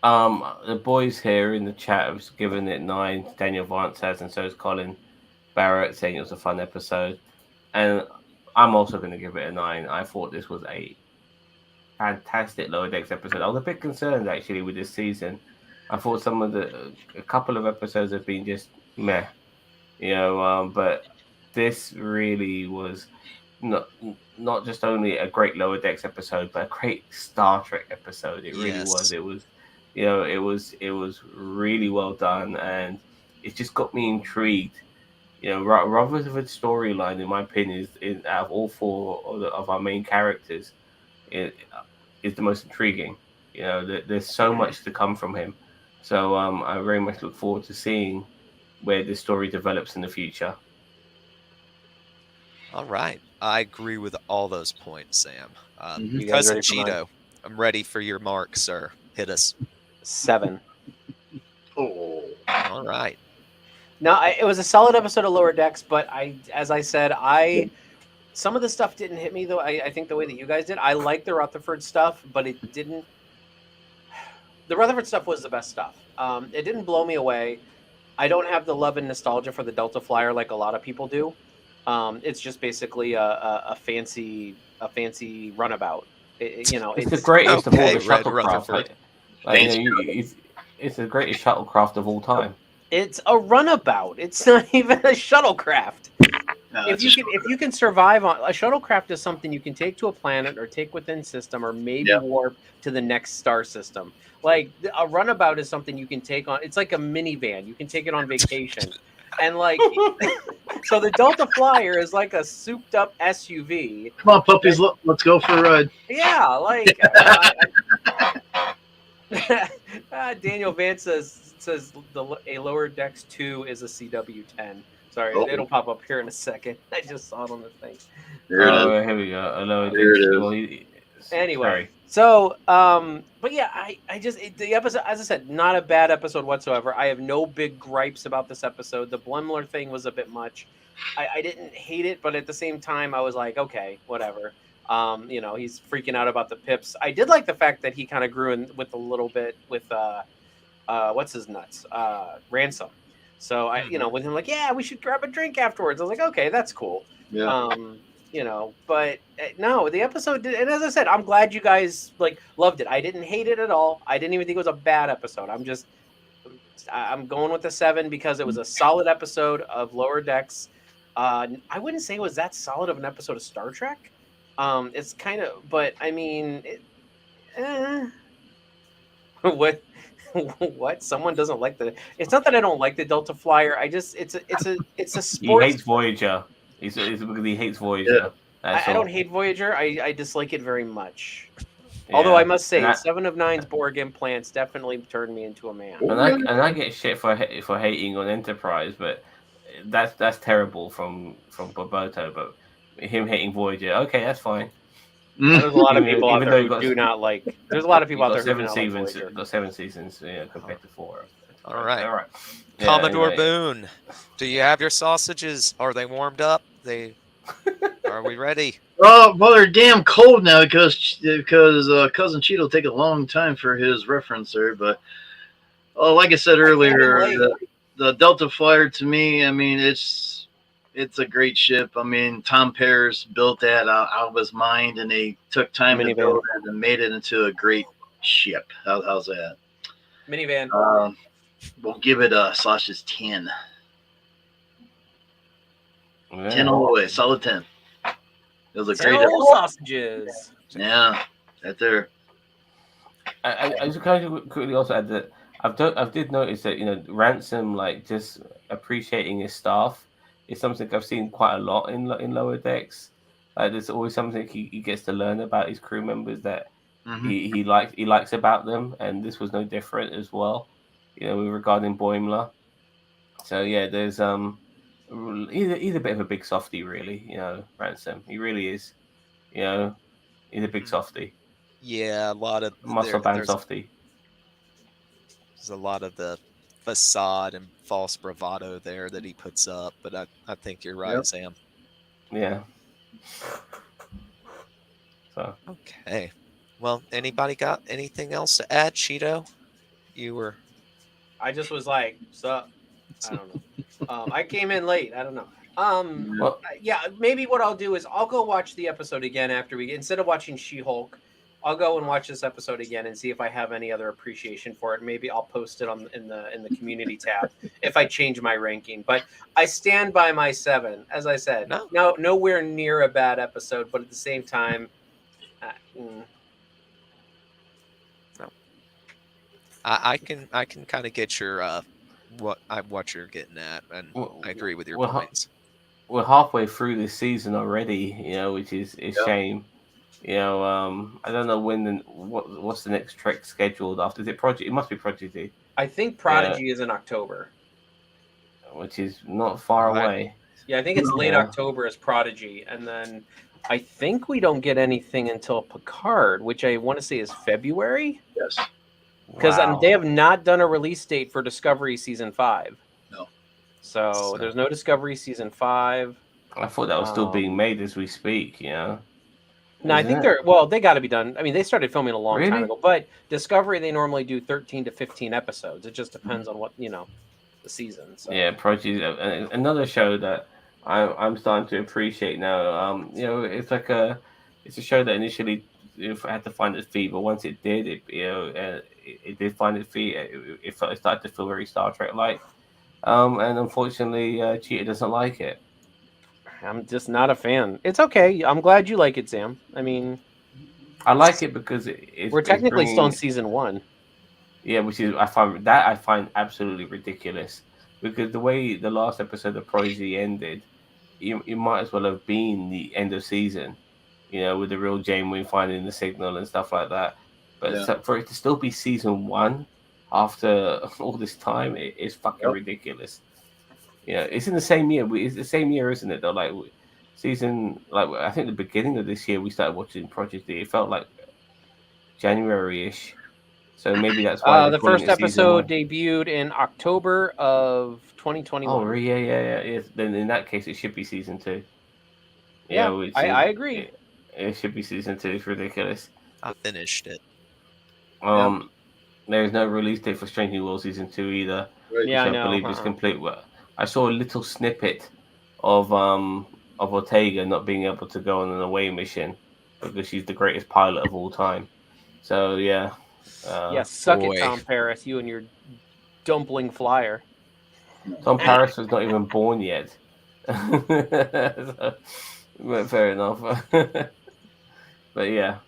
the boys here in the chat have given it 9. Daniel Vance has, and so is Colin Barrett, saying it was a fun episode. And I'm also going to give it a 9. I thought this was a fantastic Lower Decks episode. I was a bit concerned actually with this season. I thought some of a couple of episodes have been just meh, but this really was not just only a great Lower Decks episode, but a great Star Trek episode. It really was. Yes. It was, it was really well done, and it just got me intrigued. Rutherford's storyline, in my opinion, is out of all 4 of our main characters, it is the most intriguing. There's so much to come from him. So I very much look forward to seeing where this story develops in the future. All right. I agree with all those points, Sam. Mhm. You guys Cousin ready for mine? Cheeto, I'm ready for your mark, sir. Hit us. 7. Oh. All right. No, it was a solid episode of Lower Decks, but as I said, some of the stuff didn't hit me though. I think the way that you guys did. I like the Rutherford stuff, but it didn't. The Rutherford stuff was the best stuff. It didn't blow me away. I don't have the love and nostalgia for the Delta Flyer like a lot of people do. It's just basically a fancy runabout. It's the greatest of all Okay, the Red shuttlecraft. Rutherford. It's the greatest shuttlecraft of all time. It's a runabout. It's not even a shuttlecraft. No, If you can survive on a shuttlecraft is something you can take to a planet or take within system or maybe Yep. warp to the next star system. Like a runabout is something you can take on. It's like a minivan. You can take it on vacation. And like so the Delta Flyer is like a souped up SUV. Come on, puppies, let's go for a ride. Yeah, like Daniel Vance says a Lower Decks 2 is a CW10. Sorry, Oh. it'll pop up here in a second. I just saw it on the thing. There it is. Oh, here we go. Hello, There it is. well, Anyway, sorry. so but yeah, the episode, as I said, not a bad episode whatsoever. I have no big gripes about this episode. The Blemler thing was a bit much. I didn't hate it, but at the same time, I was like, okay, whatever. He's freaking out about the pips. I did like the fact that he kind of grew in with a little bit with what's his nuts, Ransom. So with him like, yeah, we should grab a drink afterwards. I was like, okay, that's cool. Yeah. But no, the episode did, and as I said, I'm glad you guys like loved it. I didn't hate it at all. I didn't even think it was a bad episode. I'm going with a 7 because it was a solid episode of Lower Decks. I wouldn't say it was that solid of an episode of Star Trek. It's kind of, but I mean, what? What? Someone doesn't like the. It's not that I don't like the Delta Flyer. I just it's a He sports. hates Voyager. It's because he hates Voyager. That's I all. don't hate Voyager. I dislike it very much. Yeah. Although I must say, And I- 7 of 9's Borg implants definitely turned me into a man. And I get shit for hating on Enterprise, but that's terrible from Boboto. But him hating Voyager, okay, that's fine. There's a lot of Even- people out even there though who got- do not like. There's a lot of people out there who do seven not like seasons. Voyager. Got 7 seasons, compared to 4. All right. All right. Yeah, Commodore anyway. Boone, do you have your sausages? Are they warmed up? Are we ready? Oh, well, they're damn cold now because Cousin Cheeto take a long time for his reference there. But like I said earlier, the Delta Flyer to me, I mean, it's a great ship. I mean, Tom Paris built that out of his mind, and they took time to Minivan. build it and made it into a great ship. How's that? Minivan. We'll give it a sausage 10. Yeah. 10 all the way, solid 10. It was a great Old sausages. Yeah, right there. I just kind of quickly also add that I did notice that Ransom, like, just appreciating his staff is something I've seen quite a lot in Lower Decks. Like, there's always something he gets to learn about his crew members that he likes about them, and this was no different as well. Regarding Boimler. So yeah, there's he's a bit of a big softy, really. Ransom. He really is. He's a big softy. Yeah, a lot of Muscle band softy. There's a lot of the facade and false bravado there that he puts up, but I think you're right, Yep. Sam. Yeah. So Okay. Well, anybody got anything else to add, Cheeto? You were. I just was like, sup? I don't know. I came in late. I don't know. well, Yeah, maybe what I'll do is I'll go watch the episode again after instead of watching She-Hulk, I'll go and watch this episode again and see if I have any other appreciation for it. Maybe I'll post it in the community tab if I change my ranking. But I stand by my 7. As I said, no, nowhere near a bad episode, but at the same time, I can kind of get your what you're getting at, and I agree with your points. We're halfway through this season already, which is a shame. I don't know what's the next Trek scheduled after. Is it Project? It must be Prodigy. I think Prodigy is in October, which is not far away. Yeah, I think it's late October is Prodigy, and then I think we don't get anything until Picard, which I want to say is February. Yes. Because they have not done a release date for Discovery Season 5. No. So there's no Discovery Season 5. I thought that was still being made as we speak, No, I think they got to be done. I mean, they started filming a long time ago. But Discovery, they normally do 13 to 15 episodes. It just depends on what, the season. So. Yeah, Prodigy, another show that I'm starting to appreciate now. It's a show that initially had to find its feet, but once it did, it did find its feet. It started to feel very Star Trek like, and unfortunately, Cheetah doesn't like it. I'm just not a fan. It's okay. I'm glad you like it, Sam. I mean, I like it because we're technically still in season 1. Yeah, which is I find absolutely ridiculous because the way the last episode of Prodigy ended, you might as well have been the end of season. With the real Janeway finding the signal and stuff like that. But for it to still be season 1 after all this time, it's fucking ridiculous. Yeah, it's in the same year. It's the same year, isn't it? Though, like season, like I think the beginning of this year we started watching Project D. It felt like January-ish, so maybe that's why they're The calling first it season episode one. debuted in October of Oh, 2021. yeah. Yes. Then in that case, it should be season two. Yeah, Yeah, which I is agree. it should be season two. It's ridiculous. I finished it. Yeah, Um, there is no release date for Strange New World season two either, Right. yeah, which I I know. believe is complete. I saw a little snippet of Ortega not being able to go on an away mission because she's the greatest pilot of all time. So yeah, Yeah, suck it, Boy, Tom Paris. You and your dumpling flyer. Tom Paris was not even born yet. So, well, fair enough. But yeah,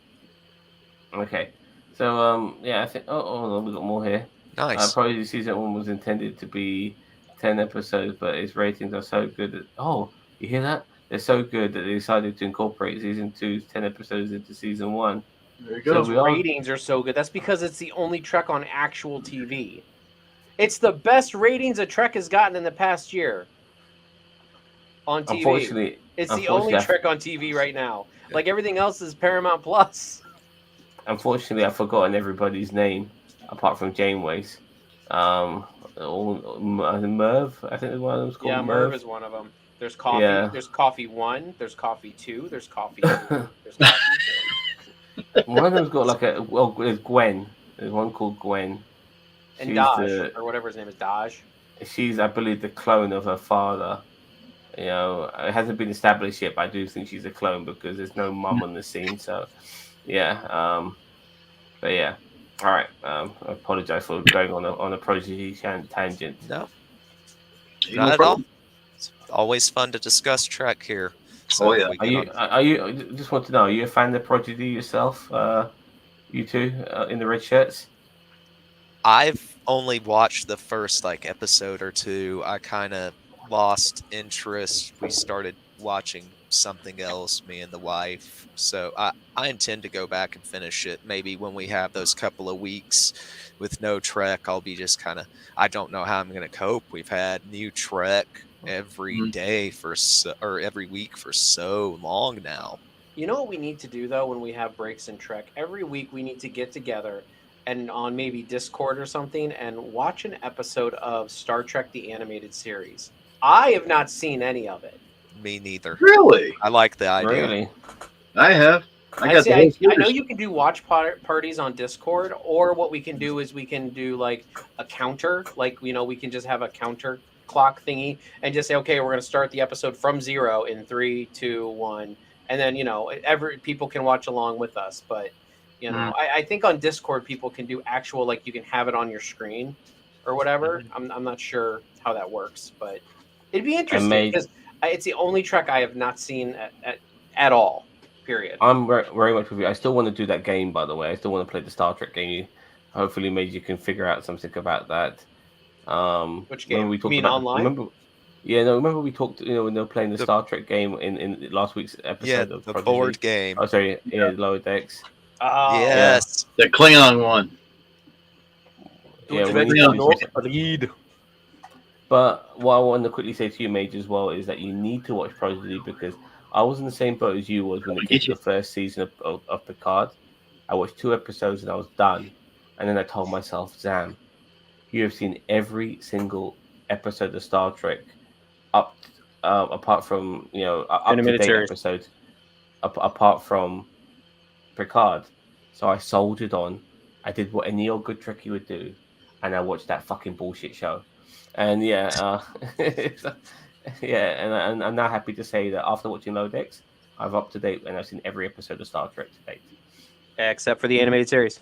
okay. So yeah, I think. Oh no, we got more here. nice. Probably season one was intended to be 10 episodes, but its ratings are so good that you hear that? They're so good that they decided to incorporate season two's 10 episodes into season one. There you So go. Its we are. ratings are so good. That's because it's the only Trek on actual TV. It's the best ratings a Trek has gotten in the past year on TV. Unfortunately, It's the only unfortunately, Trek on TV right now. Like everything else is Paramount Plus. Unfortunately, I've forgotten everybody's name apart from Janeway's. Um, Merv, I think one of them's called Yeah, Merv Merv. is one of them. There's coffee. Yeah. There's coffee one. There's coffee two. There's coffee three. There's coffee three. One of them's got like a there's Gwen. There's one called Gwen. And She's Daj, the or whatever his name is, Daj. she's I believe the clone of her father. You know, it hasn't been established yet, but I do think she's a clone because there's no mum on the scene. So yeah. But yeah. All right. I apologize for going on a prodigy tangent. No, Hey, not no at all. problem. It's always fun to discuss Trek here. Oh, So yeah. we Are get you? on. Are you? I just want to know. Are you a fan of Prodigy yourself? You two in the red shirts. I've only watched the first like episode or two. I kind of lost interest. We started watching something else, me and the wife. So I intend to go back and finish it. Maybe when we have those couple of weeks with no Trek, I'll be just kind of, I don't know how I'm going to cope. We've had new Trek every Mhm. day or every week for so long now. You know what we need to do though when we have breaks in Trek? Every week we need to get together and on maybe Discord or something and watch an episode of Star Trek the Animated Series. I have not seen any of it. Me neither. Really? I like the idea. Really? I have. I I got see. the whole I know series. you can do watch parties on Discord, or what we can do is we can do like a counter, like we can just have a counter clock thingy and just say, okay, we're going to start the episode from 0 in 3, 2, 1, and then every people can watch along with us. But I think on Discord people can do actual like you can have it on your screen or whatever. I'm not sure how that works, but it'd be interesting made- because it's the only Trek I have not seen at all. Period. I'm very much with you. I still want to do that game, by the way. I still want to play the Star Trek game. Hopefully, maybe you can figure out something about that. Which Remember game? we You talked mean about online? remember? Yeah, no. Remember we talked. When they were playing the Star Trek game in last week's Yeah, episode of the Prodigy. board game. Oh, sorry. Yeah, Lower Decks. Oh, Yes. The Klingon one. Yeah, Which we need one? to do something. read. But what I want to quickly say to you, Mage, as well, is that you need to watch Prodigy because I was in the same boat as you was when it came to the first season of Picard. I watched 2 episodes and I was done. And then I told myself, Zam, you have seen every single episode of Star Trek up, apart from, up to Animated date series. episodes, apart from Picard. So I soldiered on. I did what any old good Trekkie would do. And I watched that fucking bullshit show. And yeah, and I'm now happy to say that after watching Lodex, I've up to date and I've seen every episode of Star Trek to date. Except for the animated series.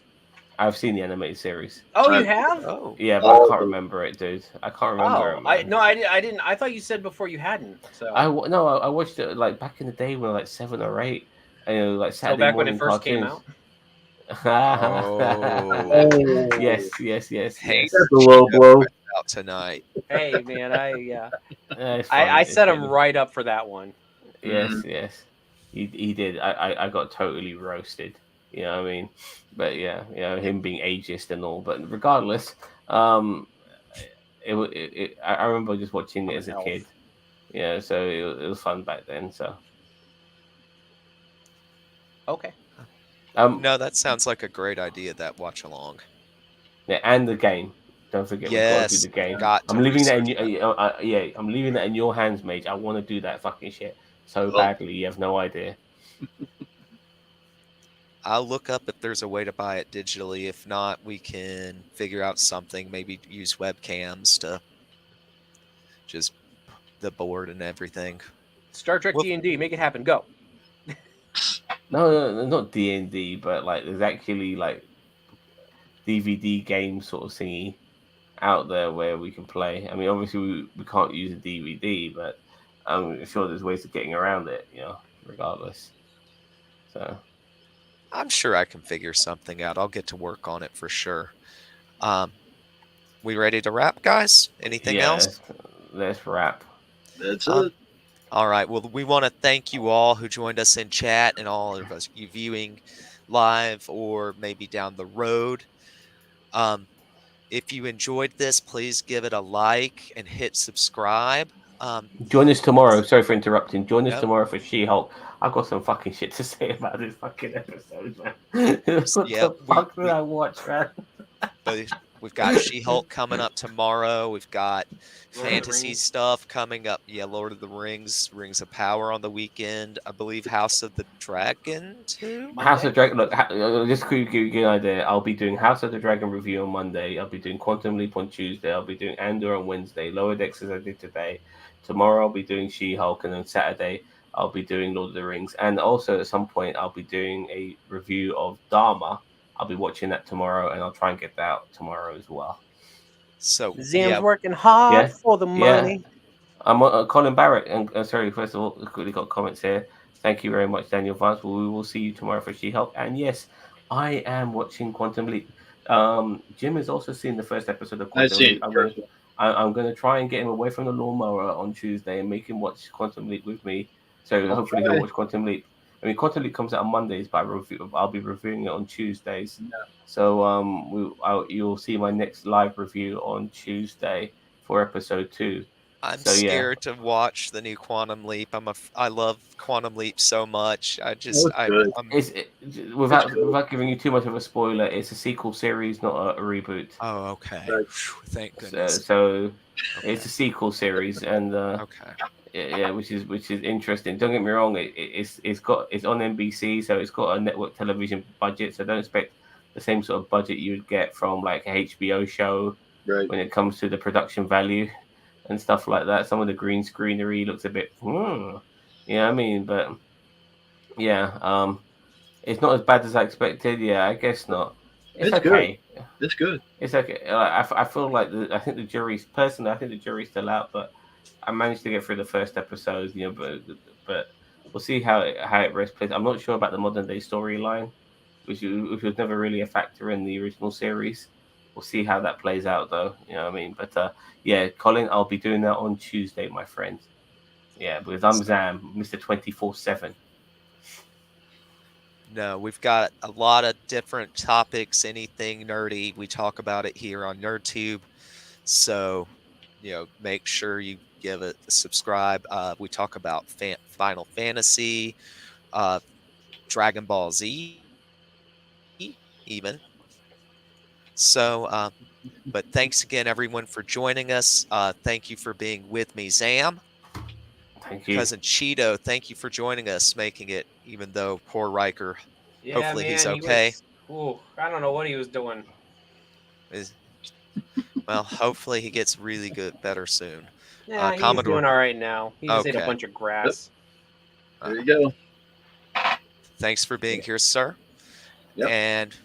I've seen the animated series. Oh, you have? Oh, Yeah, but I can't remember it, dude. I can't remember it, man. I didn't. I thought you said before you hadn't. So I watched it like back in the day when I was like 7 or 8. Like so Saturday back when morning it first came cartoons. out. Oh. Yes. Hate That's a low blow. out tonight. Hey man, It's fine, I it's set him fine. right up for that one. Yes. He did. I got totally roasted. You know what I mean? But yeah, him being ageist and all. But regardless, I remember just watching it I'm as an a elf. kid. Yeah, so it was fun back then. So Okay. um, No, that sounds like a great idea, that watch along. yeah, and the game. Don't forget, we've got to do Yes, the game. got I'm to leaving that in research that. yeah, I'm leaving that in your hands, mate. I want to do that fucking shit so Oh, badly. You have no idea. I'll look up if there's a way to buy it digitally. If not, we can figure out something, maybe use webcams to just the board and everything. Star Trek Well, D&D, make it happen. Go. No, not D&D, but like there's actually like DVD game sort of thingy out there where we can play. I mean, obviously we can't use a DVD, but I'm sure there's ways of getting around it. Regardless. So I'm sure I can figure something out. I'll get to work on it for sure. Um, we ready to wrap, guys? Anything yeah, else? let's wrap. that's Um, it. all right. Well, we want to thank you all who joined us in chat and all of us you viewing live or maybe down the road. Um, if you enjoyed this, please give it a like and hit subscribe. Join us tomorrow. This, Sorry for interrupting. Join us yep. tomorrow for She-Hulk. I've got some fucking shit to say about this fucking episode, man. What Yeah, the fuck did I watch, man? but we've got She-Hulk coming up tomorrow. We've got Lord of the fantasy Rings. stuff coming up. Yeah, Lord of the Rings, Rings of Power on the weekend. I believe House of the Dragon too. House of Monday. Dragon. Look, just to give you an idea, I'll be doing House of the Dragon review on Monday. I'll be doing Quantum Leap on Tuesday. I'll be doing Andor on Wednesday. Lower Decks as I did today. Tomorrow I'll be doing She-Hulk, and then Saturday I'll be doing Lord of the Rings. And also at some point I'll be doing a review of Dharma. I'll be watching that tomorrow, and I'll try and get that out tomorrow as well. So Zam's yeah, working hard Yeah, for the yeah. money. I'm Colin Barrett, and sorry, first of all, we've quickly got comments here. Thank you very much, Daniel Vance. We will see you tomorrow for She-Hulk. And yes, I am watching Quantum Leap. Jim has also seen the first episode of I've Quantum seen Leap. the first one. I'm gonna try and get him away from the lawnmower on Tuesday and make him watch Quantum Leap with me. So I'll hopefully he'll try. watch Quantum Leap. I mean, Quantum Leap comes out on Mondays, but I'll be reviewing it on Tuesdays. So you'll see my next live review on Tuesday for episode 2. I'm So yeah, scared to watch the new Quantum Leap. I love Quantum Leap so much. Oh, it's good. I'm It's without good. giving you too much of a spoiler, it's a sequel series, not a reboot. oh, okay. Right. Phew, thank So, goodness. so it's Okay. a sequel series, and Okay. yeah, which is interesting. Don't get me wrong, it's on NBC, so it's got a network television budget. So don't expect the same sort of budget you'd get from like a HBO show Right. when it comes to the production value and stuff like that. Some of the green screenery looks a bit, I mean, but yeah, it's not as bad as I expected. Yeah, I guess not. It's It's good. okay. It's good. It's okay. I feel like I think the jury's personally. I think the jury's still out, but I managed to get through the first episode. But we'll see how it rest plays. I'm not sure about the modern day storyline, which was never really a factor in the original series. We'll see how that plays out, though. You know what I mean? But yeah, Colin, I'll be doing that on Tuesday, my friend. Yeah, because I'm So, Zam, Mister 24/7. no, we've got a lot of different topics, anything nerdy. We talk about it here on NerdTube. So, make sure you give it a subscribe. We talk about Final Fantasy, uh, Dragon Ball Z, even. So, but thanks again, everyone, for joining us. Thank you for being with me, Zam. Thank you. Cousin Cheeto, thank you for joining us, making it, even though poor Riker, Yeah, hopefully he's man, he okay. was. Ooh, I don't know what he was doing. Is Well, hopefully he gets really good, better soon. Yeah, he's Commodore, doing all right now. He just ate a okay. bunch of grass. There you go. Thanks for being here, sir. Yep. And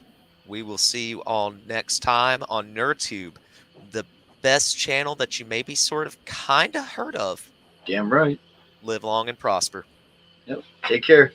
we will see you all next time on NerdTube, the best channel that you maybe sort of kind of heard of. Damn right. Live long and prosper. Yep. Take care.